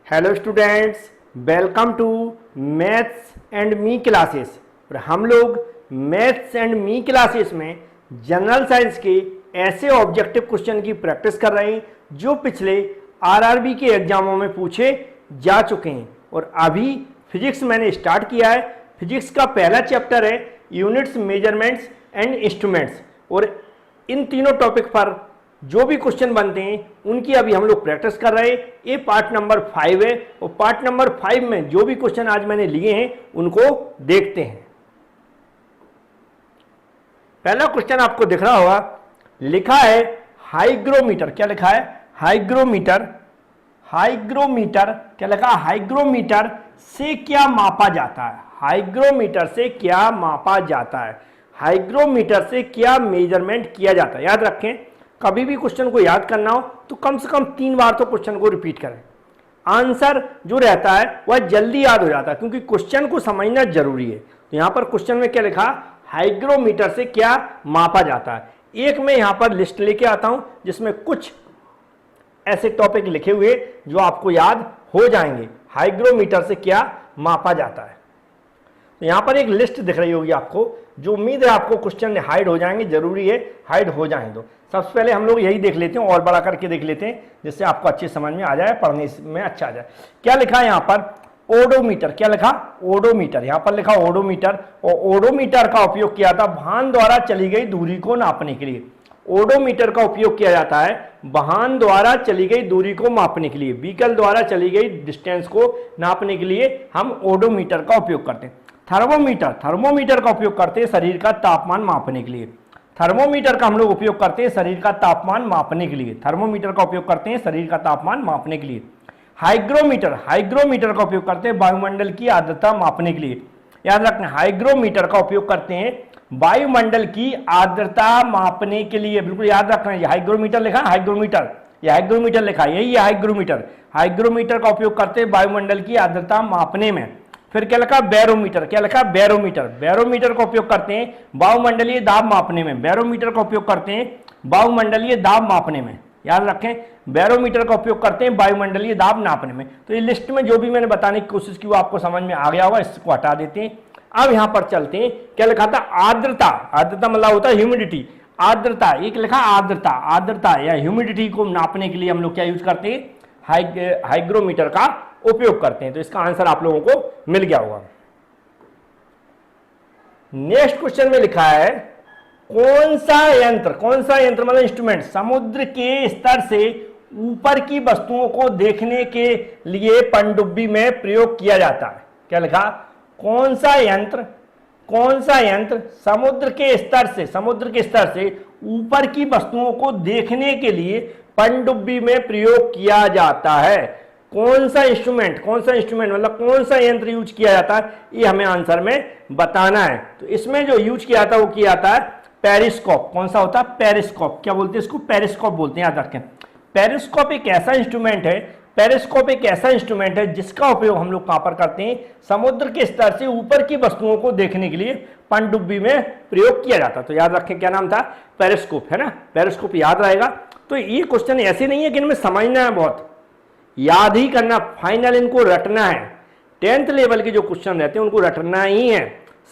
Hello students, welcome to maths and me classes. और हम लोग मैथ्स एंड मी क्लासेस में जनरल साइंस के ऐसे ऑब्जेक्टिव क्वेश्चन की प्रैक्टिस कर रहे हैं जो पिछले आरआरबी के एग्जामों में पूछे जा चुके हैं। और अभी फिजिक्स मैंने स्टार्ट किया है। फिजिक्स का पहला चैप्टर है यूनिट्स, मेजरमेंट्स एंड इंस्ट्रूमेंट्स। और इन तीनों टॉपिक पर जो भी क्वेश्चन बनते हैं उनकी अभी हम लोग प्रैक्टिस कर रहे हैं। ये पार्ट नंबर 5 है और पार्ट नंबर 5 में जो भी क्वेश्चन आज मैंने लिए हैं उनको देखते हैं। पहला क्वेश्चन आपको दिख रहा होगा, लिखा है हाइग्रोमीटर। क्या लिखा है? हाइग्रोमीटर। हाइग्रोमीटर क्या लिखा? हाइग्रोमीटर से क्या मापा जाता है? हाइग्रोमीटर से क्या मापा जाता है? हाइग्रोमीटर से क्या मेजरमेंट किया जाता है? याद रखें, कभी भी क्वेश्चन को याद करना हो तो कम से कम 3 बार तो क्वेश्चन को रिपीट करें। आंसर जो रहता है वह जल्दी याद हो जाता है क्योंकि क्वेश्चन को समझना जरूरी है। तो यहां पर क्वेश्चन में क्या लिखा? हाइग्रोमीटर से क्या मापा जाता है। एक मैं यहां पर लिस्ट लेके आता हूं जिसमें कुछ ऐसे टॉपिक लिखे हुए जो आपको याद हो जाएंगे। हाइग्रोमीटर से क्या मापा जाता है, तो यहां पर एक लिस्ट दिख रही होगी आपको, जो उम्मीद है आपको क्वेश्चन हाइड हो जाएंगे। जरूरी है हाइड हो जाएं। तो सबसे पहले हम लोग यही देख लेते हैं और बड़ा करके देख लेते हैं जिससे आपको अच्छी समझ में आ जाए, पढ़ने में अच्छा आ जाए। क्या लिखा है यहां पर? ओडोमीटर। क्या लिखा? ओडोमीटर। यहां पर लिखा ओडोमीटर। और ओडोमीटर का उपयोग किया था वाहन द्वारा चली गई दूरी को नापने के लिए। ओडोमीटर का उपयोग किया जाता है वाहन द्वारा चली गई दूरी को मापने के लिए। व्हीकल द्वारा चली गई डिस्टेंस को नापने के लिए हम ओडोमीटर का उपयोग करते हैं। थर्मोमीटर। थर्मोमीटर का उपयोग करते हैं शरीर का तापमान मापने के लिए। थर्मोमीटर का हम लोग उपयोग करते हैं शरीर का तापमान मापने के लिए। थर्मोमीटर का उपयोग करते हैं शरीर का तापमान मापने के लिए। हाइग्रोमीटर। हाइग्रोमीटर का उपयोग करते हैं वायुमंडल की आर्द्रता मापने के लिए। याद रखना, हाइग्रोमीटर का उपयोग करते हैं वायुमंडल की आर्द्रता मापने के लिए। बिल्कुल याद रखना, ये हाइग्रोमीटर लिखा है, हाइग्रोमीटर, ये हाइग्रोमीटर लिखा है, यही है हाइग्रोमीटर। हाइग्रोमीटर का उपयोग करते हैं वायुमंडल की आर्द्रता मापने में। फिर क्या लिखा? बैरोमीटर। क्या लिखा? बैरोमीटर। बैरोमीटर का उपयोग करते हैं वायुमंडलीय दाब मापने में। बैरोमीटर का उपयोग करते हैं वायुमंडलीय दाब मापने में। याद रखें, बैरोमीटर का उपयोग करते हैं वायुमंडलीय दाब नापने में। तो ये लिस्ट में जो भी मैंने बताने की कोशिश की वो आपको समझ में आ गया होगा, इसको हटा देते हैं। अब यहां पर चलते हैं। क्या लिखा था? आर्द्रता। आर्द्रता मतलब होता है ह्यूमिडिटी। आर्द्रता, एक लिखा आर्द्रता। आर्द्रता या ह्यूमिडिटी को नापने के लिए हम लोग क्या यूज करते हैं? हाइग्रोमीटर का उपयोग करते हैं। तो इसका आंसर आप लोगों को मिल गया होगा। नेक्स्ट क्वेश्चन में लिखा है, कौन सा यंत्र, कौन सा यंत्र मतलब इंस्ट्रूमेंट, समुद्र के स्तर से ऊपर की वस्तुओं को देखने के लिए पनडुब्बी में प्रयोग किया जाता है? क्या लिखा? कौन सा यंत्र, कौन सा यंत्र समुद्र के स्तर से, समुद्र के स्तर से ऊपर की वस्तुओं को देखने के लिए पनडुब्बी में प्रयोग किया जाता है? कौन सा इंस्ट्रूमेंट, कौन सा इंस्ट्रूमेंट मतलब कौन सा यंत्र यूज किया जाता है, ये हमें आंसर में बताना है। तो इसमें जो यूज किया जाता है वो किया जाता है पेरिस्कोप। कौन सा होता है? पेरिस्कोप। क्या बोलते हैं इसको? पेरिस्कोप बोलते हैं, याद रखें। पेरिस्कोप एक ऐसा इंस्ट्रूमेंट है, पेरिस्कोप एक ऐसा इंस्ट्रूमेंट है जिसका उपयोग हम लोग कहां पर करते हैं? समुद्र के स्तर से ऊपर की वस्तुओं को देखने के लिए पनडुब्बी में प्रयोग किया जाता है। तो याद रखें, क्या नाम था? पेरिस्कोप, है ना? पेरिस्कोप याद रहेगा। तो ये क्वेश्चन ऐसे नहीं है कि इनमें समझना है, बहुत याद ही करना, फाइनल इनको रटना है। 10th लेवल के जो क्वेश्चन रहते हैं उनको रटना ही है,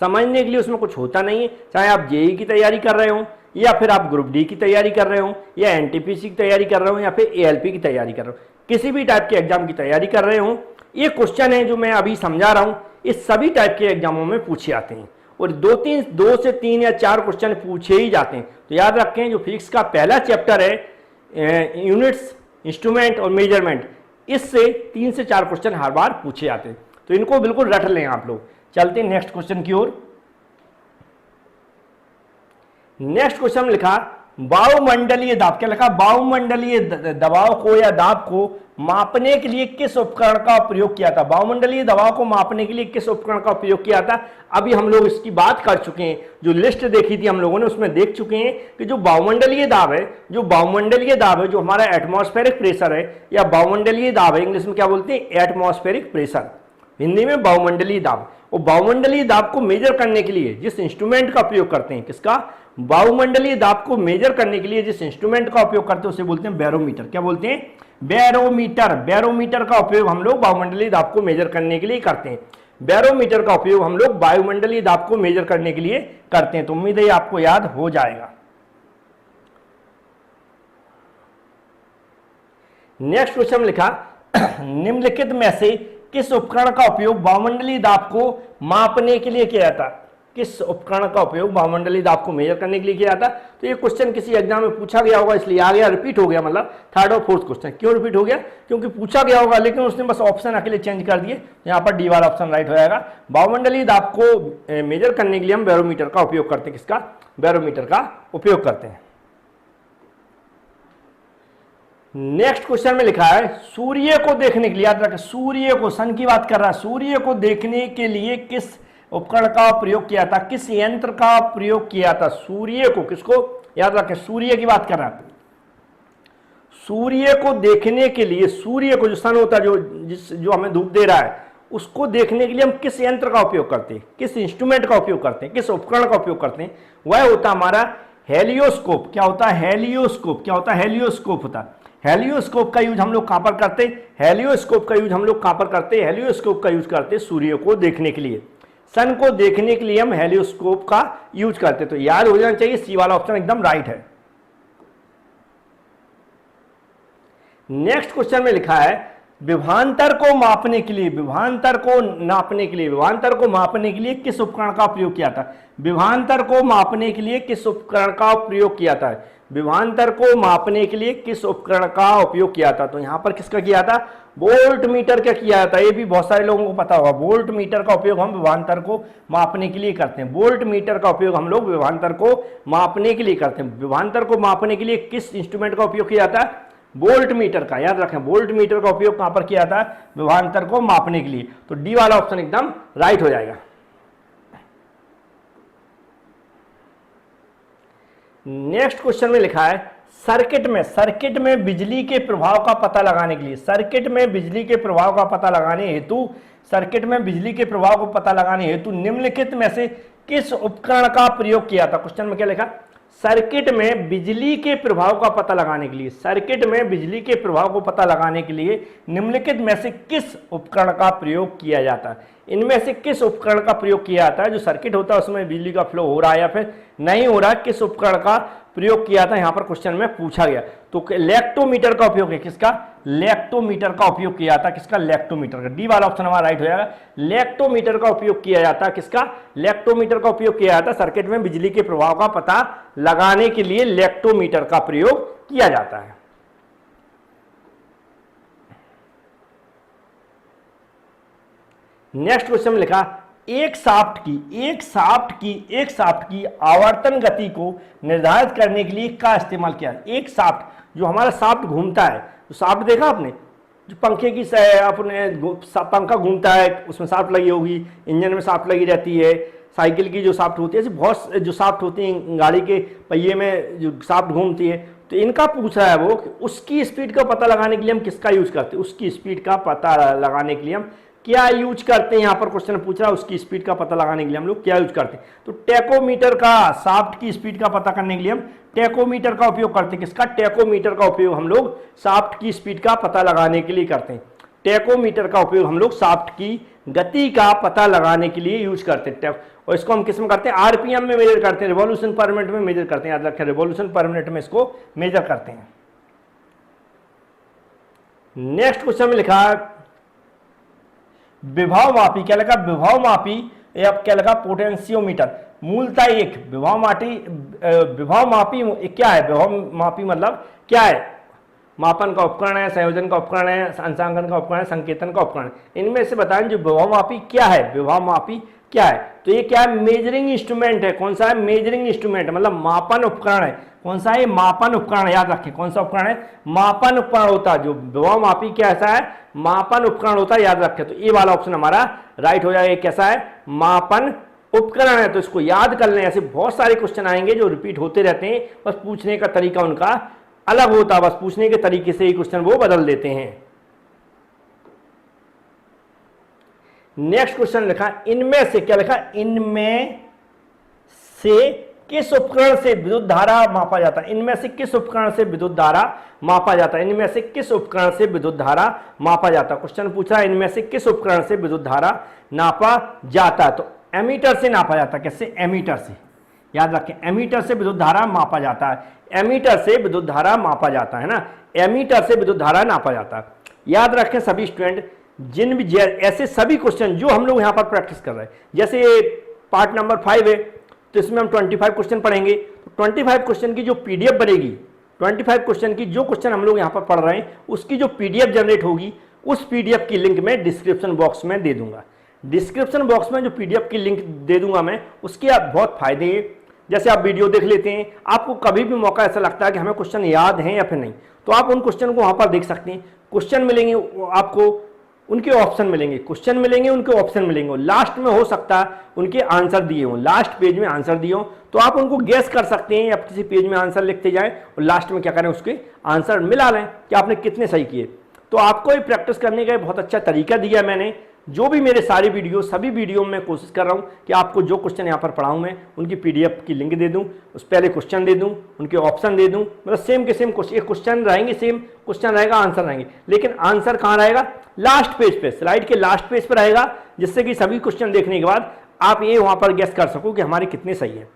समझने के लिए उसमें कुछ होता नहीं है। चाहे आप जेई की तैयारी कर रहे हो या फिर आप ग्रुप डी की तैयारी कर रहे हो या एनटीपीसी की तैयारी कर रहे हो या फिर एएलपी की तैयारी कर रहे हो, किसी भी टाइप के एग्जाम की तैयारी कर रहे हो, ये क्वेश्चन है जो मैं अभी समझा रहा हूं, इस सभी टाइप के एग्जामों में पूछे जाते हैं। और 2 से 3 या 4 क्वेश्चन पूछे ही जाते हैं। तो याद रखें, जो फिजिक्स का पहला चैप्टर है यूनिट्स, इंस्ट्रूमेंट और मेजरमेंट, इससे 3 से 4 क्वेश्चन हर बार पूछे जाते हैं। तो इनको बिल्कुल रट लें आप लोग। चलते हैं नेक्स्ट क्वेश्चन की ओर। नेक्स्ट क्वेश्चन में लिखा वायुमंडलीय दाब। क्या लिखा? वायुमंडलीय दबाव को या दाब को मापने के लिए किस उपकरण का प्रयोग किया था? वायुमंडलीय दबाव को मापने के लिए किस उपकरण का प्रयोग किया था? अभी हम लोग इसकी बात कर चुके हैं, जो लिस्ट देखी थी हम लोगों ने उसमें देख चुके हैं कि जो वायुमंडलीय दाब है, जो वायुमंडलीय दाब है, जो हमारा एटमॉस्फेरिक प्रेशर है या वायुमंडलीय दाब है, इंग्लिश में क्या बोलते हैं? एटमॉस्फेरिक प्रेशर, हिंदी में वायुमंडलीय दाब। और वायुमंडलीय दाब को मेजर करने के लिए जिस इंस्ट्रूमेंट का प्रयोग करते हैं, किसका? वायुमंडलीय दाब को मेजर करने के लिए जिस इंस्ट्रूमेंट का उपयोग करते हैं उसे बोलते हैं बैरोमीटर। क्या बोलते हैं? बैरोमीटर। बैरोमीटर का उपयोग हम लोग वायुमंडलीय दाब को मेजर करने के लिए करते हैं। बैरोमीटर का उपयोग हम लोग वायुमंडलीय दाब को मेजर करने के लिए करते हैं। तो उम्मीद है आपको याद हो जाएगा। नेक्स्ट क्वेश्चन लिखा, निम्नलिखित में से किस उपकरण का उपयोग वायुमंडलीय दाब को मापने के लिए किया जाता? किस उपकरण का उपयोग वायुमंडलीय दाब को मेजर करने के लिए किया जाता? तो ये क्वेश्चन किसी एग्जाम में पूछा गया होगा, इसलिए आ गया, रिपीट हो गया, मतलब थर्ड और फोर्थ क्वेश्चन। क्यों रिपीट हो गया? क्योंकि पूछा गया होगा, लेकिन उसने बस ऑप्शन अकेले चेंज कर दिए। यहाँ पर डी वाला ऑप्शन राइट हो जाएगा। वायुमंडलीय दाब को मेजर करने के लिए हम बैरोमीटर का उपयोग करते हैं। किसका? बैरोमीटर का उपयोग करते हैं। नेक्स्ट क्वेश्चन में लिखा है, सूर्य को देखने के लिए, याद रखें सूर्य को, सन की बात कर रहा है, सूर्य को देखने के लिए किस उपकरण का प्रयोग किया था? किस यंत्र का प्रयोग किया था? सूर्य को, किसको? याद रखें सूर्य की बात कर रहा है। सूर्य को देखने के लिए, सूर्य को जो सन होता है, जो हमें धूप दे रहा है, उसको देखने के लिए हम किस यंत्र का उपयोग करते हैं? किस इंस्ट्रूमेंट का उपयोग करते हैं? किस उपकरण का उपयोग करते हैं? वह होता हमारा हेलियोस्कोप। क्या होता है? हेलियोस्कोप। क्या होता है? हेलियोस्कोप होता है। हेलियोस्कोप का यूज हम लोग कहां पर करते हैं? हेलियोस्कोप का यूज हम लोग कहां पर करते हैं? हेलियोस्कोप का यूज करते हैं सूर्य को देखने के लिए। सन को देखने के लिए हम हेलियोस्कोप का यूज करते हैं। तो याद हो जाना चाहिए, सी वाला ऑप्शन एकदम राइट है। नेक्स्ट क्वेश्चन में लिखा है, विभवांतर को मापने के लिए, विभवांतर को नापने के लिए, विभवांतर को मापने के लिए किस उपकरण का प्रयोग किया था? विभवांतर को मापने के लिए किस उपकरण का प्रयोग किया था? विभवांतर को मापने के लिए किस उपकरण का उपयोग किया था? तो यहां पर किसका किया था? वोल्ट मीटर का किया था। ये भी बहुत सारे लोगों को पता होगा। वोल्ट मीटर का उपयोग हम विभवांतर को मापने के लिए करते हैं। वोल्ट मीटर का उपयोग हम लोग विभवांतर को मापने के लिए करते हैं। विभवांतर को मापने के लिए किस इंस्ट्रूमेंट का उपयोग किया था? वोल्ट मीटर का। याद रखें, वोल्ट मीटर का उपयोग कहां पर किया था? विभवांतर को मापने के लिए। तो डी वाला ऑप्शन एकदम राइट हो जाएगा। नेक्स्ट क्वेश्चन में लिखा है, सर्किट में बिजली के प्रभाव का पता लगाने के लिए, सर्किट में बिजली के प्रभाव का पता लगाने हेतु, सर्किट में बिजली के प्रभाव को पता लगाने हेतु निम्नलिखित में से किस उपकरण का प्रयोग किया था? क्वेश्चन में क्या लिखा? सर्किट में बिजली के प्रभाव का पता लगाने के लिए, सर्किट में बिजली के प्रभाव को पता लगाने के लिए निम्नलिखित में से किस उपकरण का प्रयोग किया जाता है? इनमें से किस उपकरण का प्रयोग किया जाता है? जो सर्किट होता है उसमें बिजली का फ्लो हो रहा है या फिर नहीं हो रहा है, किस उपकरण का प्रयोग किया था? यहां पर क्वेश्चन में पूछा गया। तो लेक्टोमीटर का उपयोग है। किसका? लेक्टोमीटर का उपयोग किया था। किसका? लेक्टोमीटर का। डी वाला ऑप्शन हमारा राइट हो जाएगा। लेक्टोमीटर का उपयोग किया जाता है। किसका? लेक्टोमीटर का उपयोग किया जाता है। सर्किट में बिजली के प्रभाव का पता लगाने के लिए लेक्टोमीटर का प्रयोग किया जाता है। नेक्स्ट क्वेश्चन में लिखा, एक शाफ्ट की आवर्तन गति को निर्धारित करने के लिए क्या इस्तेमाल किया? एक शाफ्ट, जो हमारा शाफ्ट घूमता है, तो शाफ्ट देखा आपने, जो पंखे की अपने पंखा घूमता है उसमें शाफ्ट लगी होगी, इंजन में शाफ्ट लगी रहती है, साइकिल की जो शाफ्ट होती है, ऐसे बहुत जो शाफ्ट होती है, गाड़ी के पहिए में जो शाफ्ट घूमती है। तो इनका पूछ रहा है वो कि उसकी स्पीड का पता लगाने के लिए हम किसका यूज करते हैं? उसकी स्पीड का पता लगाने के लिए हम क्या यूज करते हैं? यहां पर क्वेश्चन पूछ रहा है उसकी स्पीड का पता लगाने के लिए हम लोग क्या यूज करते हैं? तो टेकोमीटर का, शाफ्ट की स्पीड का पता करने के लिए हम टेकोमीटर का उपयोग करते हैं। किसका? टेकोमीटर का उपयोग हम लोग शाफ्ट की स्पीड का पता लगाने के लिए करते हैं। टेकोमीटर का उपयोग हम लोग शाफ्ट की गति का पता लगाने के लिए यूज करते हैं। और इसको हम किस में करते हैं? आरपीएम में मेजर करते हैं, रिवॉल्यूशन पर मिनट में मेजर करते हैं। याद रखें, रिवॉल्यूशन पर मिनट में इसको मेजर करते हैं। नेक्स्ट क्वेश्चन में लिखा विभव मापी। क्या लगा? विभव मापी या क्या लगा? पोटेंशियोमीटर। मूलतः एक विभव मापी क्या है? विभव मापी मतलब क्या है? मापन का उपकरण है, संयोजन का उपकरण है, अंशांकन का उपकरण है, संकेतन का उपकरण है। इनमें से बताएं जो विभव मापी क्या है? विभव मापी क्या है? तो ये क्या है? मेजरिंग इंस्ट्रूमेंट है। कौन सा है? मेजरिंग इंस्ट्रूमेंट, मतलब मापन उपकरण है। कौन सा है? मापन उपकरण। याद रखें, कौन सा उपकरण है? मापन उपकरण होता है। जो विभव मापी कैसा है? मापन उपकरण होता है। याद रखें। तो ये वाला ऑप्शन हमारा राइट हो जाएगा। कैसा है? मापन उपकरण है। तो इसको याद कर लें। ऐसे बहुत सारे क्वेश्चन आएंगे जो रिपीट होते रहते हैं, बस पूछने का तरीका उनका अलग होता है, बस पूछने के तरीके से ही क्वेश्चन वो बदल देते हैं। नेक्स्ट क्वेश्चन लिखा, इनमें से क्या लिखा? इनमें से किस उपकरण से विद्युत धारा मापा जाता है, इनमें से किस उपकरण से विद्युत धारा मापा जाता है, इनमें से किस उपकरण से विद्युत धारा मापा जाता है। क्वेश्चन पूछा है इनमें से किस उपकरण से विद्युत धारा नापा जाता है, तो एमीटर से नापा जाता है। कैसे? एमीटर से, याद रखें, एमीटर से विद्युत धारा मापा जाता है, एमीटर से विद्युत धारा मापा जाता है ना, एमीटर से विद्युत धारा नापा जाता है। याद रखें सभी स्टूडेंट, जिन भी ऐसे सभी क्वेश्चन जो हम लोग यहाँ पर प्रैक्टिस कर रहे हैं, जैसे पार्ट नंबर 5 है तो इसमें हम 25 क्वेश्चन पढ़ेंगे, तो 25 क्वेश्चन की जो पीडीएफ बनेगी, 25 क्वेश्चन की जो क्वेश्चन हम लोग यहाँ पर पढ़ रहे हैं उसकी जो पीडीएफ जनरेट होगी, उस पीडीएफ की लिंक मैं डिस्क्रिप्शन बॉक्स में दे दूंगा। डिस्क्रिप्शन बॉक्स में जो पीडीएफ की लिंक दे दूंगा मैं, उसके आप बहुत फायदे हैं। जैसे आप वीडियो देख लेते हैं, आपको कभी भी मौका ऐसा लगता है कि हमें क्वेश्चन याद हैं या फिर नहीं, तो आप उन क्वेश्चन को वहाँ पर देख सकते हैं। क्वेश्चन मिलेंगे आपको, उनके ऑप्शन मिलेंगे, क्वेश्चन मिलेंगे, उनके ऑप्शन मिलेंगे, लास्ट में हो सकता है उनके आंसर दिए हों, लास्ट पेज में आंसर दिए हों, तो आप उनको गेस कर सकते हैं। आप किसी पेज में आंसर लिखते जाएं और लास्ट में क्या करें, उसके आंसर मिला लें कि आपने कितने सही किए। तो आपको ये प्रैक्टिस करने का बहुत अच्छा तरीका दिया मैंने। जो भी मेरे सारे वीडियो, सभी वीडियो में मैं कोशिश कर रहा हूँ कि आपको जो क्वेश्चन यहाँ पर पढ़ाऊँ मैं, उनकी पीडीएफ की लिंक दे दूँ, उस पहले क्वेश्चन दे दूँ, उनके ऑप्शन दे दूँ, मतलब सेम के सेम क्वेश्चन रहेंगे, सेम क्वेश्चन रहेगा, आंसर रहेंगे, लेकिन आंसर कहाँ रहेगा, लास्ट पेज पे, स्लाइड के लास्ट पेज पर रहेगा, जिससे कि सभी क्वेश्चन देखने के बाद आप ये वहाँ पर गेस कर सको कि हमारे कितने सही हैं।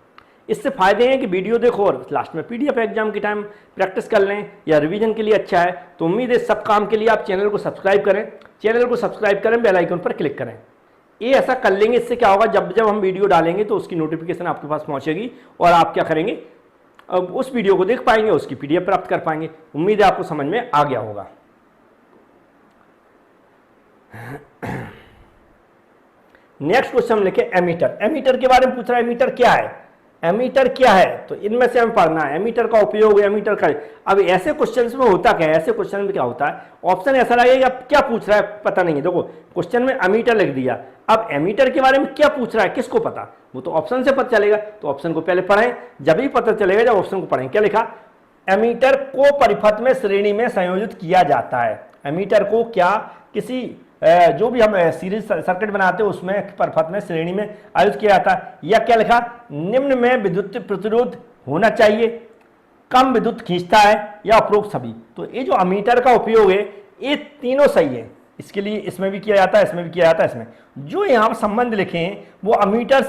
इससे फायदे हैं कि वीडियो देखो और लास्ट में पीडीएफ एग्जाम के टाइम प्रैक्टिस कर लें, या रिवीजन के लिए अच्छा है। तो उम्मीद है सब काम के लिए आप चैनल को सब्सक्राइब करें, चैनल को सब्सक्राइब करें, बेल आइकन पर क्लिक करें। ये ऐसा कर लेंगे, इससे क्या होगा, जब जब हम वीडियो डालेंगे तो उसकी नोटिफिकेशन आपके पास पहुंचेगी और आप क्या करेंगे, अब उस वीडियो को देख पाएंगे, उसकी पीडीएफ प्राप्त कर पाएंगे। उम्मीद है आपको समझ में आ गया होगा। नेक्स्ट क्वेश्चन लिखे एमीटर। एमीटर के बारे में पूछ रहा है, एमीटर क्या है, एमीटर क्या है, तो इनमें से हमें पढ़ना है एमीटर का उपयोग, एमीटर का। अब ऐसे क्वेश्चंस में होता क्या है, ऐसे क्वेश्चन में क्या होता है, ऑप्शन ऐसा लगेगा क्या पूछ रहा है पता नहीं है। देखो क्वेश्चन में एमीटर लिख दिया, अब एमीटर के बारे में क्या पूछ रहा है किसको पता, वो तो ऑप्शन से पता चलेगा। तो ऑप्शन को पहले पढ़ें, जब ही पता चलेगा जब ऑप्शन को पढ़ें। क्या लिखा, एमीटर को परिपथ में श्रेणी में संयोजित किया जाता है। एमीटर को क्या, किसी जो भी हम सीरीज सर्किट बनाते हैं उसमें परिपथ में श्रेणी में आयोजित किया जाता है। या क्या लिखा, निम्न में विद्युत प्रतिरोध होना चाहिए, कम विद्युत खींचता है, या उपरोक्त सभी। तो ये जो एमीटर का उपयोग है ये तीनों सही है, इसके लिए इसमें भी किया जाता है, इसमें भी किया जाता है। इसमें जो यहाँ संबंध लिखे हैं वो एमीटर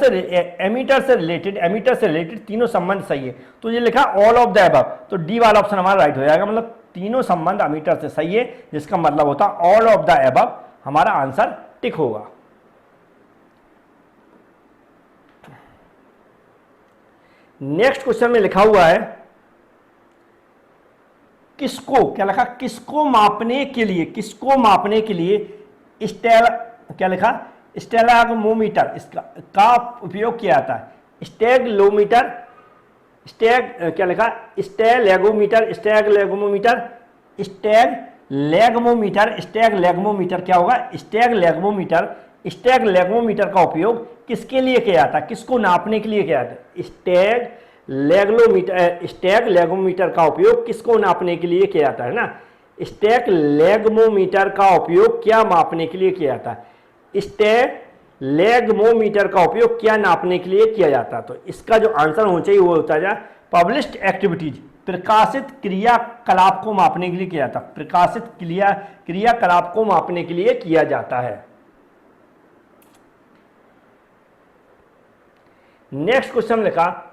से रिलेटेड तीनों संबंध सही है। तो ये लिखा ऑल ऑफ द अबव, तो डी वाला ऑप्शन हमारा राइट हो जाएगा, मतलब तीनों संबंध एमीटर से सही है, जिसका मतलब होता है ऑल ऑफ द अबव, हमारा आंसर टिक होगा। नेक्स्ट क्वेश्चन में लिखा हुआ है किसको, क्या लिखा, किसको मापने के लिए, किसको मापने के लिए क्या लिखा, स्टेगोमीटर इसका का उपयोग किया जाता है। स्टेगोमीटर, क्या लिखा, स्टेगलेगमोमीटर क्या होगा, स्टेगलेगमोमीटर का उपयोग किसके लिए किया जाता है, किसको नापने के लिए किया जाता है। स्टेगलेगमोमीटर का उपयोग किसको नापने के लिए किया जाता है ना, स्टेगलेगमोमीटर का उपयोग क्या मापने के लिए किया जाता है, स्टेगलेगमोमीटर का उपयोग क्या नापने के लिए किया जाता है। तो इसका जो आंसर होना चाहिए वो होता है पब्लिश्ड एक्टिविटीज, प्रकाशित क्रियाकलाप को मापने के लिए किया जाता है, प्रकाशित क्रियाकलाप को मापने के लिए किया जाता है। नेक्स्ट क्वेश्चन लिखा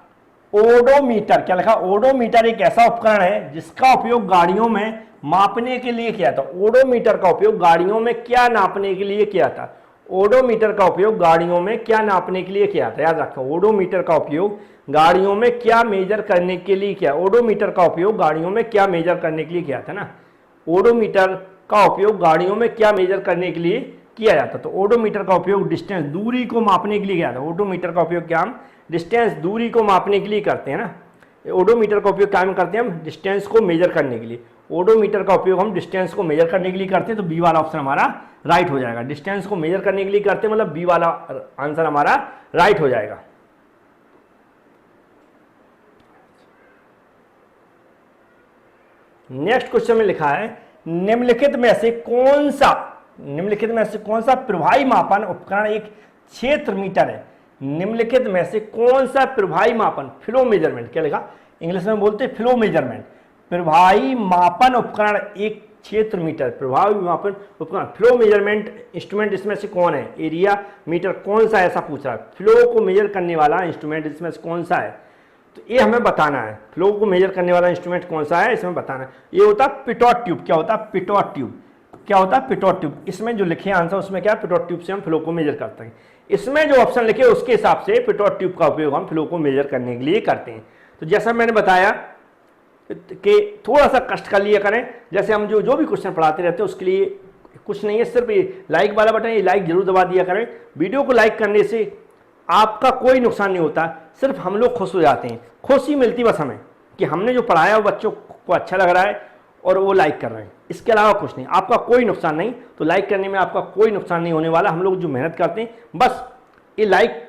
ओडोमीटर, क्या लिखा, ओडोमीटर एक ऐसा उपकरण है जिसका उपयोग गाड़ियों में मापने के लिए किया था। ओडोमीटर का उपयोग गाड़ियों में क्या नापने के लिए किया था, ओडोमीटर का उपयोग गाड़ियों में क्या नापने के लिए किया था, याद रखो ओडोमीटर का उपयोग गाड़ियों में क्या मेजर करने के लिए किया, ओडोमीटर का उपयोग गाड़ियों में क्या मेजर करने के लिए किया था ना, ओडोमीटर का उपयोग गाड़ियों में क्या मेजर करने के लिए किया जाता। तो ओडोमीटर का उपयोग डिस्टेंस, दूरी को मापने के लिए किया था। ओडोमीटर का उपयोग क्या हम डिस्टेंस, दूरी को मापने के लिए करते हैं ना, ओडोमीटर का उपयोग क्या हम करते हैं, हम डिस्टेंस को मेजर करने के लिए, ओडोमीटर का उपयोग हम डिस्टेंस को मेजर करने के लिए करते हैं। तो बी वाला ऑप्शन हमारा राइट हो जाएगा, डिस्टेंस को मेजर करने के लिए करते हैं, मतलब बी वाला आंसर हमारा राइट हो जाएगा। नेक्स्ट क्वेश्चन में लिखा है निम्नलिखित में से कौन सा प्रवाही मापन उपकरण एक क्षेत्र मीटर है। निम्नलिखित में से कौन सा प्रभावी मापन, फ्लो मेजरमेंट, क्या लिखा, इंग्लिश में बोलते हैं फ्लो मेजरमेंट, प्रभावी मापन उपकरण एक क्षेत्र मीटर, प्रभावी मापन उपकरण, फ्लो मेजरमेंट इंस्ट्रूमेंट इसमें से कौन है, एरिया मीटर कौन सा है, ऐसा पूछ रहा है। फ्लो को मेजर करने वाला इंस्ट्रूमेंट इसमें से कौन सा है, तो ये हमें बताना है। फ्लो को मेजर करने वाला इंस्ट्रूमेंट कौन सा है, इसमें बताना है। ये होता है पिटोट ट्यूब। क्या होता है, पिटोट ट्यूब। क्या होता है, पिटोट ट्यूब। इसमें जो लिखे आंसर उसमें क्या है, पिटोट ट्यूब से हम फ्लो को मेजर करते हैं। इसमें जो ऑप्शन लिखे उसके हिसाब से पिटोट ट्यूब का उपयोग हम फ्लो को मेजर करने के लिए करते हैं। तो जैसा मैंने बताया कि थोड़ा सा कष्ट कर लिया करें, जैसे हम जो भी क्वेश्चन पढ़ाते रहते हैं उसके लिए कुछ नहीं है, सिर्फ ये लाइक वाला बटन, ये लाइक जरूर दबा दिया करें। वीडियो को लाइक करने से आपका कोई नुकसान नहीं होता, सिर्फ हम लोग खुश हो जाते हैं, खुशी मिलती बस हमें कि हमने जो पढ़ाया वो बच्चों को अच्छा लग रहा है और वो लाइक कर रहे हैं। इसके अलावा कुछ नहीं, आपका कोई नुकसान नहीं। तो लाइक करने में आपका कोई नुकसान नहीं होने वाला। हम लोग जो मेहनत करते हैं बस ये लाइक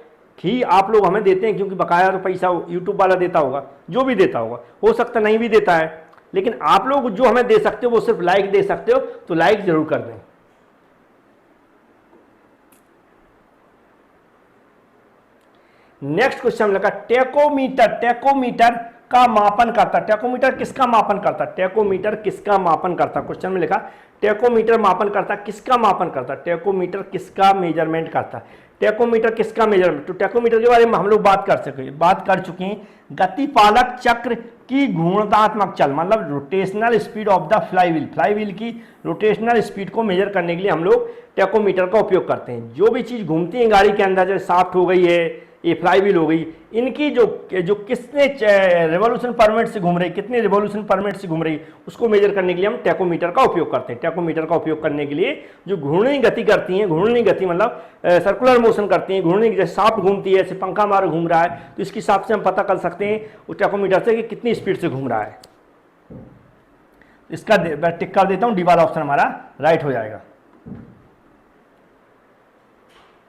ही आप लोग हमें देते हैं, क्योंकि बकाया तो पैसा यूट्यूब वाला देता होगा, जो भी देता होगा, हो सकता नहीं भी देता है, लेकिन आप लोग जो हमें दे सकते हो वो सिर्फ लाइक दे सकते हो। तो लाइक जरूर कर दें। नेक्स्ट क्वेश्चन लगा टेकोमीटर, टेकोमीटर का मापन करता। टेकोमीटर किसका मापन करता, टेकोमीटर किसका मापन करता, क्वेश्चन में लिखा टेकोमीटर मापन करता, किसका मापन करता, टेकोमीटर किसका मेजरमेंट करता, टेकोमीटर किसका मेजरमेंट। तो टेकोमीटर के बारे में हम लोग बात कर चुके हैं। गतिपालक चक्र की घूर्णनात्मक चल, मतलब rotational speed of the flywheel, flywheel की रोटेशनल स्पीड को मेजर करने के लिए हम लोग टेकोमीटर का उपयोग करते हैं। जो भी चीज घूमती है गाड़ी के अंदर, जैसे शाफ्ट हो गई है, ये फ्लाईव्हील हो गई, इनकी जो कितने रिवॉल्यूशन पर मिनट से घूम रही, कितने रिवॉल्यूशन पर मिनट से घूम रही, उसको मेजर करने के लिए हम टेकोमीटर का उपयोग करते हैं। टेकोमीटर का उपयोग करने के लिए जो घूर्णनी गति करती हैं, घूर्णनी गति मतलब सर्कुलर मोशन करती हैं, घूर्णनी जैसे शाफ्ट घूमती है, जैसे पंखा मार घूम रहा है, तो इसके हिसाब से हम पता कर सकते हैं उस टेकोमीटर से कि कितनी स्पीड से घूम रहा है। इसका टिक कर देता हूं, डी वाला ऑप्शन हमारा राइट हो जाएगा।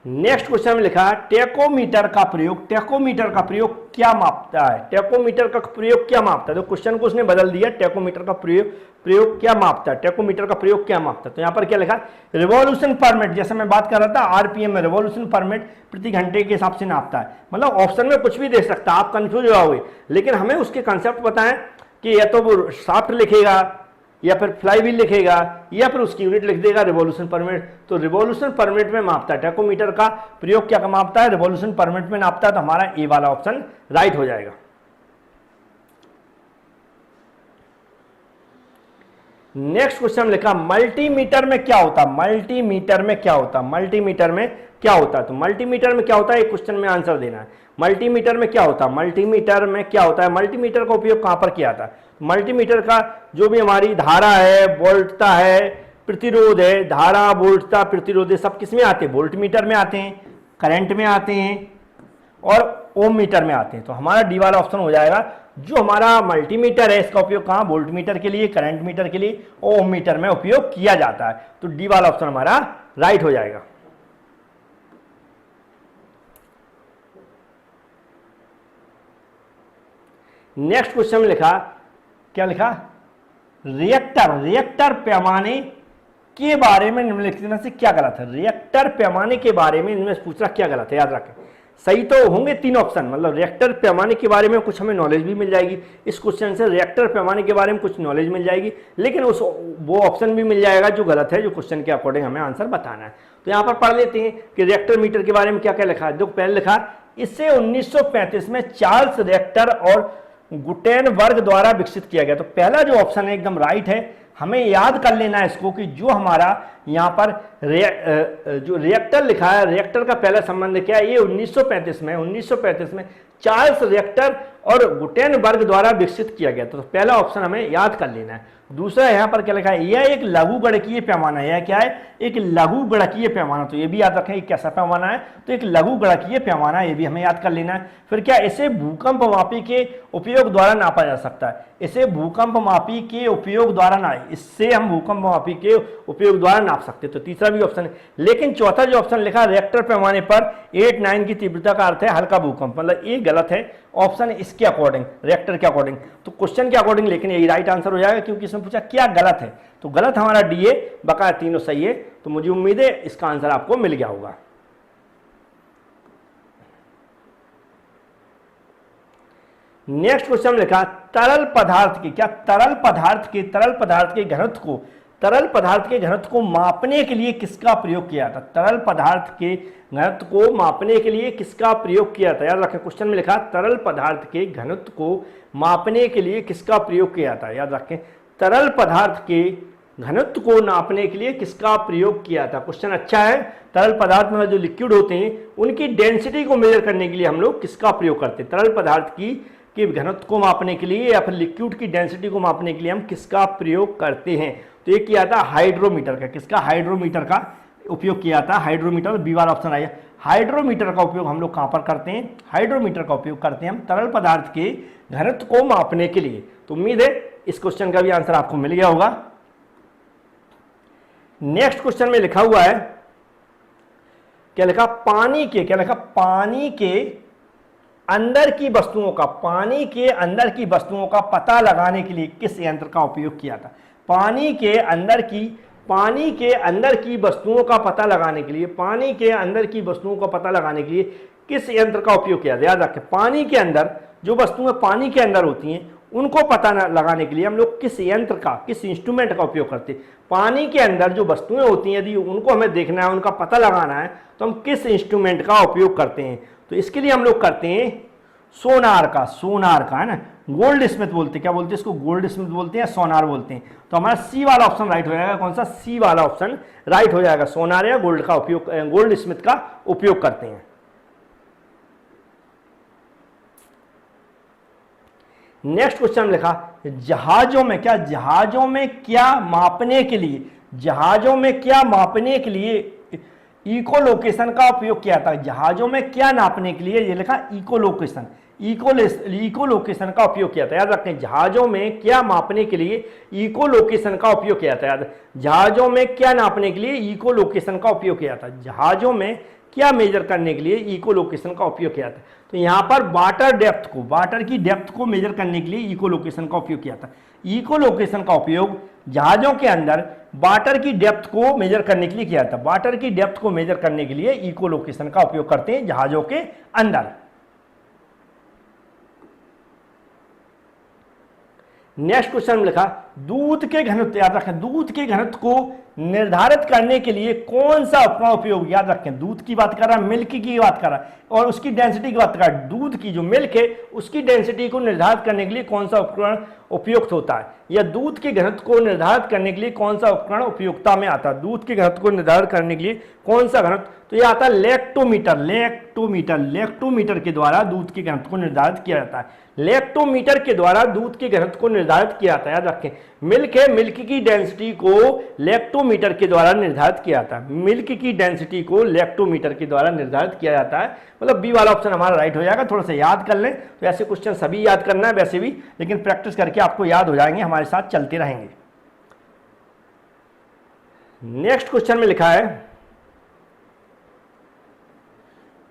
नेक्स्ट क्वेश्चन में लिखा टेकोमीटर का प्रयोग, टेकोमीटर का प्रयोग क्या मापता है, टेकोमीटर का प्रयोग क्या मापता है। तो क्वेश्चन को उसने बदल दिया, टेकोमीटर का प्रयोग क्या मापता है, टेकोमीटर का प्रयोग क्या मापता है। तो यहां पर क्या लिखा, रिवॉल्यूशन पर मिनट, जैसे मैं बात कर रहा था आरपीएम में, रिवॉल्यूशन पर मिनट प्रति घंटे के हिसाब से नापता है। मतलब ऑप्शन में कुछ भी दे सकता है, आप कंफ्यूज हो जाओगे, लेकिन हमें उसके कंसेप्ट पता है कि या तो वो शाफ्ट लिखेगा या फिर फ्लाईव्हील लिखेगा या फिर उसकी यूनिट लिख देगा रिवॉल्यूशन पर मिनट। तो रिवॉल्यूशन पर मिनट में मापता है। टेकोमीटर का प्रयोग क्या मापता है, रिवॉल्यूशन पर मिनट में नापता है। तो हमारा ए वाला ऑप्शन राइट हो जाएगा। नेक्स्ट क्वेश्चन लिखा मल्टीमीटर में क्या होता है, मल्टीमीटर में क्या होता है, मल्टीमीटर में क्या होता है। तो मल्टीमीटर में क्या होता है, एक क्वेश्चन में आंसर देना है। मल्टीमीटर में क्या होता है, मल्टीमीटर में क्या होता है, मल्टीमीटर का उपयोग कहां पर किया था। मल्टीमीटर का जो भी हमारी धारा है, वोल्टता है, प्रतिरोध है, धारा वोल्टता प्रतिरोध है, सब किस में आते हैं, वोल्ट मीटर में आते हैं, करंट में आते हैं और ओम मीटर में आते हैं। तो हमारा डी वाला ऑप्शन हो जाएगा। जो हमारा मल्टीमीटर है इसका उपयोग कहां, वोल्ट मीटर के लिए, करंट मीटर के लिए, ओम मीटर में उपयोग किया जाता है। तो डी वाला ऑप्शन हमारा राइट हो जाएगा। नेक्स्ट क्वेश्चन में लिखा, क्या लिखा, रिएक्टर, रिएक्टर पैमाने के बारे में निम्नलिखित में से क्या गलत है। रिएक्टर पैमाने के बारे में इनमें पूछ रहा क्या गलत है, याद रखें। सही तो होंगे तीन ऑप्शन, मतलब रिएक्टर पैमाने के बारे में कुछ हमें नॉलेज भी मिल जाएगी इस क्वेश्चन से, रिएक्टर पैमाने के बारे में कुछ नॉलेज मिल जाएगी, लेकिन वो ऑप्शन भी मिल जाएगा जो गलत है, जो क्वेश्चन के अकॉर्डिंग हमें आंसर बताना है। तो यहाँ पर पढ़ लेते हैं कि रिएक्टर मीटर के बारे में क्या क्या लिखा है। देखो पहले लिखा, इससे 1935 में चार्ल्स रिएक्टर और गुटेनबर्ग द्वारा विकसित किया गया। तो पहला जो ऑप्शन है एकदम राइट है। हमें याद कर लेना है इसको कि जो हमारा यहाँ पर जो रिएक्टर लिखा है, रिएक्टर का पहला संबंध क्या है, ये 1935 में चार्ल्स रिएक्टर और गुटेनबर्ग द्वारा विकसित किया गया। तो पहला ऑप्शन हमें याद कर लेना है। दूसरा यहाँ पर क्या लिखा है, यह एक लघु गणकीय पैमाना है। यह क्या है, एक लघु गणकीय पैमाना। तो ये भी याद रखें कैसा पैमाना है, तो एक लघु गणकीय पैमाना, ये भी हमें याद कर लेना है। फिर क्या, इसे भूकंप मापी के उपयोग द्वारा नापा जा सकता है। इसे भूकंप मापी के उपयोग द्वारा ना, इससे हम भूकंप मापी के उपयोग द्वारा नाप सकते हैं। तो तीसरा भी ऑप्शन है। लेकिन चौथा जो ऑप्शन लिखा, रिएक्टर पैमाने पर 8-9 की तीव्रता का अर्थ है हल्का भूकंप, मतलब ये गलत है ऑप्शन इसके अकॉर्डिंग, रिएक्टर के अकॉर्डिंग। तो क्वेश्चन के अकॉर्डिंग लेकिन यही राइट आंसर हो जाएगा, क्योंकि इसमें पूछा क्या गलत है। तो गलत हमारा डी है, बकाया तीनों सही है। तो मुझे उम्मीद है इसका आंसर आपको मिल गया होगा। नेक्स्ट क्वेश्चन में लिखा तरल पदार्थ के, क्या तरल पदार्थ के घनत्व को मापने के लिए किसका प्रयोग किया था? तरल पदार्थ के घनत्व को मापने के लिए किसका प्रयोग किया था? याद रखें, क्वेश्चन में लिखा तरल पदार्थ के घनत्व को मापने के लिए किसका प्रयोग किया था? याद रखें, तरल पदार्थ के घनत्व को नापने के लिए किसका प्रयोग किया था? क्वेश्चन अच्छा है। तरल पदार्थ में जो लिक्विड होते हैं उनकी डेंसिटी को मेजर करने के लिए हम लोग किसका प्रयोग करते हैं? तरल पदार्थ की के घनत्व को मापने के लिए या फिर लिक्विड की डेंसिटी को मापने के लिए हम किसका प्रयोग करते हैं? तो ये किया था हाइड्रोमीटर का। किसका? हाइड्रोमीटर का उपयोग किया था। हाइड्रोमीटर, बी वाला ऑप्शन आया। हाइड्रोमीटर का उपयोग हम लोग कहां पर करते हैं? हाइड्रोमीटर का उपयोग करते हैं हम तरल पदार्थ के घनत्व को मापने के लिए। तो उम्मीद है इस क्वेश्चन का भी आंसर आपको मिल गया होगा। नेक्स्ट क्वेश्चन में लिखा हुआ है, क्या लिखा? पानी के, क्या लिखा? पानी के अंदर की वस्तुओं का, पानी के अंदर की वस्तुओं का पता लगाने के लिए किस यंत्र का उपयोग किया था? पानी के अंदर की वस्तुओं का पता लगाने के लिए, पानी के अंदर की वस्तुओं का पता लगाने के लिए किस यंत्र का उपयोग किया था? याद रखें, पानी के अंदर जो वस्तुएं पानी के अंदर होती हैं उनको पता लगाने के लिए हम लोग किस यंत्र का, किस इंस्ट्रूमेंट का उपयोग करते हैं? पानी के अंदर जो वस्तुएं होती हैं यदि उनको हमें देखना है, उनका पता लगाना है, तो हम किस इंस्ट्रूमेंट का उपयोग करते हैं? तो इसके लिए हम लोग करते हैं सोनार का है ना। गोल्ड स्मिथ बोलते हैं, क्या बोलते हैं इसको? गोल्ड स्मिथ बोलते हैं, सोनार बोलते हैं। तो हमारा सी वाला ऑप्शन राइट हो जाएगा। कौन सा? सी वाला ऑप्शन राइट हो जाएगा। सोनार या गोल्ड का उपयोग, गोल्ड स्मिथ का उपयोग करते हैं। नेक्स्ट क्वेश्चन में लिखा जहाजों में क्या मापने के लिए इकोलोकेशन का उपयोग किया था? जहाजों में क्या नापने के लिए, ये लिखा इकोलोकेशन का उपयोग किया था। याद रखें, जहाजों में क्या मापने के लिए इकोलोकेशन का उपयोग किया था? जहाजों में क्या नापने के लिए इकोलोकेशन का उपयोग किया था? जहाजों में क्या मेजर करने के लिए इकोलोकेशन का उपयोग किया था? तो यहां पर वाटर की डेप्थ को मेजर करने के लिए इकोलोकेशन का उपयोग किया था। इकोलोकेशन का उपयोग जहाजों के अंदर वाटर की डेप्थ को मेजर करने के लिए किया था। वाटर की डेप्थ को मेजर करने के लिए इकोलोकेशन का उपयोग करते हैं जहाजों के अंदर। नेक्स्ट क्वेश्चन में लिखा दूध के घनत्व, याद रखें, दूध के घनत्व को निर्धारित करने के लिए कौन सा उपकरण उपयोग? याद रखें, दूध की बात कर रहा है, मिल्क की बात कर रहा है और उसकी डेंसिटी की बात कर रहा है। दूध की जो मिल्क है उसकी डेंसिटी को निर्धारित करने के लिए कौन सा उपकरण उपयुक्त होता है? या दूध के घनत्व को निर्धारित करने के लिए कौन सा उपकरण उपयोगिता में आता है? दूध के घनत्व को निर्धारित करने के लिए कौन सा घनत्व? तो यह आता है लैक्टोमीटर के द्वारा दूध के घनत्व को निर्धारित किया जाता है। लैक्टोमीटर के द्वारा दूध के घनत्व को निर्धारित किया जाता है। याद रखें, मिल्क है, मिल्क की डेंसिटी को लैक्टोमीटर के द्वारा निर्धारित किया जाता है। मिल्क की डेंसिटी को लैक्टोमीटर के द्वारा निर्धारित किया जाता है। मतलब बी वाला ऑप्शन हमारा राइट हो जाएगा। थोड़ा सा याद कर लें, तो ऐसे क्वेश्चन सभी याद करना है वैसे भी, लेकिन प्रैक्टिस करके आपको याद हो जाएंगे, हमारे साथ चलते रहेंगे। नेक्स्ट क्वेश्चन में लिखा है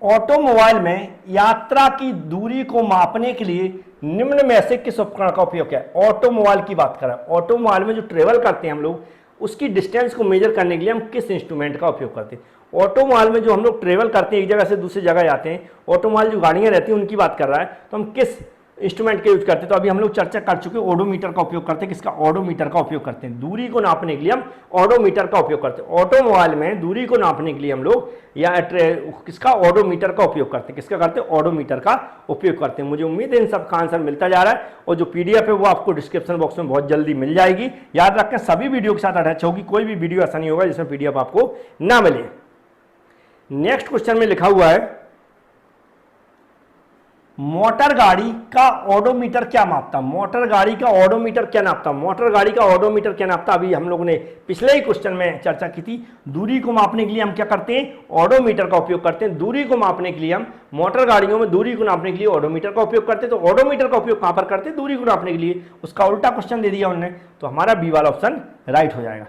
ऑटोमोबाइल में यात्रा की दूरी को मापने के लिए निम्न में से किस उपकरण का उपयोग किया? ऑटोमोबाइल की बात करें, ऑटोमोबाइल में जो ट्रेवल करते हैं हम लोग, उसकी डिस्टेंस को मेजर करने के लिए हम किस इंस्ट्रूमेंट का उपयोग करते हैं? ऑटोमोबाइल में जो हम लोग ट्रेवल करते हैं, एक जगह से दूसरी जगह जाते हैं, ऑटोमोबाइल जो गाड़ियां रहती हैं उनकी बात कर रहा है, तो हम किस इंस्ट्रूमेंट का यूज करते हैं? तो अभी हम लोग चर्चा कर चुके, ओडोमीटर का उपयोग करते हैं। किसका? ऑडोमीटर का उपयोग करते हैं। दूरी को नापने के लिए हम ऑडोमीटर का उपयोग करते हैं। ऑटोमोबाइल में दूरी को नापने के लिए हम लोग या किसका? ऑडोमीटर का उपयोग करते हैं। किसका करते हैं? ऑडोमीटर का उपयोग करते हैं। मुझे उम्मीद है इन सब का आंसर मिलता जा रहा है और जो पीडीएफ है वो आपको डिस्क्रिप्शन बॉक्स में बहुत जल्दी मिल जाएगी। याद रखें, सभी वीडियो के साथ अटैच होगी, कोई भी वीडियो ऐसा नहीं होगा जिसमें पीडीएफ आपको ना मिले। नेक्स्ट क्वेश्चन में लिखा हुआ है मोटर गाड़ी का ऑडोमीटर क्या मापता? मोटर गाड़ी का ऑडोमीटर क्या नापता? मोटर गाड़ी का ऑडोमीटर क्या नापता? अभी हम लोगों ने पिछले ही क्वेश्चन में चर्चा की थी। दूरी को मापने के लिए हम क्या करते हैं? ऑडोमीटर का उपयोग करते हैं। दूरी को मापने के लिए हम मोटर गाड़ियों में दूरी को नापने के लिए ऑडोमीटर का उपयोग करते हैं। तो ऑडोमीटर का उपयोग कहां पर करते हैं? दूरी को नापने के लिए। उसका उल्टा क्वेश्चन दे दिया उन्होंने, तो हमारा बी वाला ऑप्शन राइट हो जाएगा।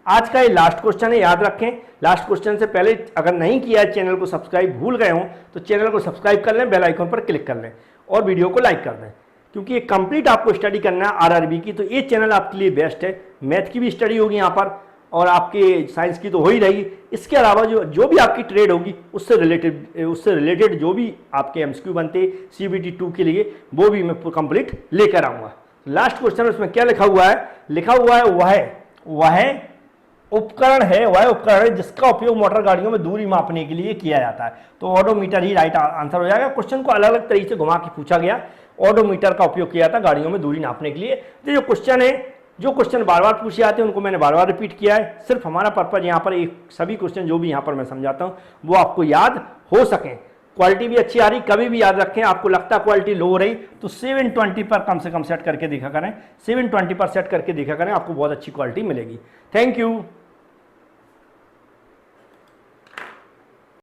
आज का ये लास्ट क्वेश्चन है, याद रखें। लास्ट क्वेश्चन से पहले अगर नहीं किया है चैनल को सब्सक्राइब, भूल गए हो तो चैनल को सब्सक्राइब कर लें, बेल आइकन पर क्लिक कर लें और वीडियो को लाइक कर दें, क्योंकि ये कंप्लीट आपको स्टडी करना है आरआरबी की, तो ये चैनल आपके लिए बेस्ट है। मैथ की भी स्टडी होगी यहाँ पर और आपके साइंस की तो हो ही रहेगी, इसके अलावा जो भी आपकी ट्रेड होगी उससे रिलेटेड जो भी आपके एमसीक्यू बनते CBT 2 के लिए वो भी मैं कंप्लीट लेकर आऊँगा। लास्ट क्वेश्चन उसमें क्या लिखा हुआ है, वह उपकरण है जिसका उपयोग मोटर गाड़ियों में दूरी मापने के लिए किया जाता है। तो ऑडोमीटर ही राइट आंसर हो जाएगा। क्वेश्चन को अलग अलग तरीके से घुमा के पूछा गया, ऑडोमीटर का उपयोग किया जाता है गाड़ियों में दूरी नापने के लिए। तो जो क्वेश्चन बार बार पूछे जाते हैं उनको मैंने बार बार रिपीट किया है। सिर्फ हमारा पर्पज यहाँ पर सभी क्वेश्चन जो भी यहाँ पर मैं समझाता हूँ वो आपको याद हो सकें। क्वालिटी भी अच्छी आ रही, कभी भी याद रखें, आपको लगता है क्वालिटी लो हो रही तो 720 पर कम से कम सेट करके देखा करें, 720 पर सेट करके देखा करें, आपको बहुत अच्छी क्वालिटी मिलेगी। Thank you.